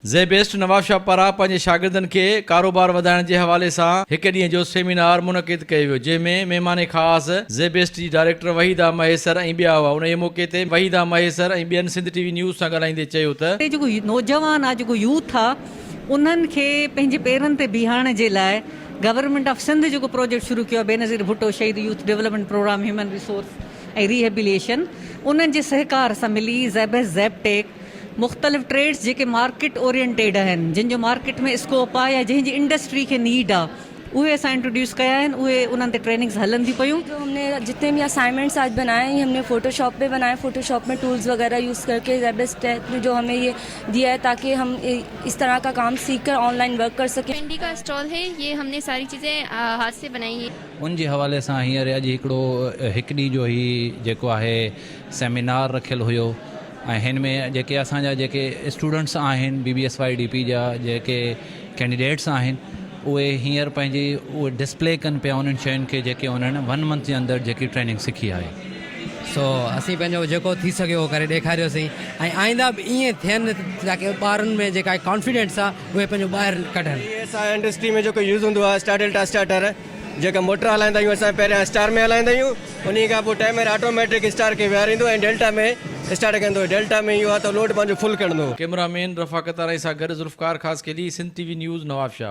ज़ेबेस्ट नवाब शाह पारां पंहिंजे शागिर्दनि खे कारोबार वधाइण जे हवाले सां हिकु ॾींहं जो सेमिनार मुनक़िद कयो वियो, जंहिंमें महिमान ख़ासि ज़ेबेस्ट जी डायरेक्टर वहीदा महेसर ऐं ॿिया हुआ। उन मौक़े ते वहीदा महेसर ऐं ॿियनि सिंध टीवी न्यूज़ सां ॻाल्हाईंदे चयो त जेको नौजवान आहे, जेको यूथ आहे, उन्हनि खे पंहिंजे पेरनि ते बीहारण जे लाइ गवर्नमेंट ऑफ सिंध जेको प्रोजेक्ट शुरू कयो आहे, बेनज़ीर भुट्टो शहीद youth development program human resource ऐं रिहेबिलिएशन, उन्हनि जे सहकार सां मिली ज़ेबेस्ट ज़ेबटेक मुख़्तलिफ़ ट्रेड्स जेके मार्केट ओरिएंटेड आहिनि, जिन जो मार्केट में स्कोप आहे या जंहिंजी इंडस्ट्री खे नीड आहे, उहे असां इंट्रोड्यूस कया आहिनि। उहे उन्हनि ते ट्रेनिंग्स हलन थी पयूं। जो हमने जितने भी असाइनमेंट्स आज बनाए हैं, हमने फोटोशॉप पे बनाए। फोटोशॉप में टूल्स वगैरह यूज़ करके ज़ेबेस्ट ने जो हमें ये दिया है ताकि हम इस तरह का काम सीख कर ऑनलाइन वर्क कर सकें। पेंडी का स्टॉल है, ये हमने सारी चीज़ें हाथ से बनाई है। उन जे हवाले सां हींअर अॼु हिकिड़ो हिकु ॾींहुं जो ही जेको आहे सेमिनार रखियलु हुयो ऐं हिन में जेके असांजा जेके स्टूडेंट्स आहिनि BBSYDP जा जेके कैंडिडेट्स आहिनि, उहे हींअर पंहिंजी उहे डिस्प्ले कनि पिया उन्हनि शयुनि खे जेके उन्हनि 1 मंथ जे अंदरि जेकी ट्रेनिंग सिखी आहे। सो असीं पंहिंजो जेको थी सघे उहो करे ॾेखारियोसीं ऐं आईंदा बि ईअं थियनि ताकी ॿारनि में जेका कॉन्फिडेंस आहे उहे पंहिंजो ॿाहिरि कढनि। असां इंडस्ट्री में जेको यूज़ हूंदो आहे स्टार्टर जेका मोटर हलाईंदा आहियूं, असां पहिरियां स्टार में हलाईंदा आहियूं, उन खां पोइ टाइमर ऑटोमेटिक स्टार खे विहारींदो ऐं डेल्टा में स्टार्ट कंदो। डेल्टा में इहो आहे त लोड पंहिंजो फुल कंदो। कैमरामैन रफ़ाकत राय सां गॾु ज़ुल्फ़कार ख़ासि के लिए सिंध टीवी न्यूज़ नवाब शाह।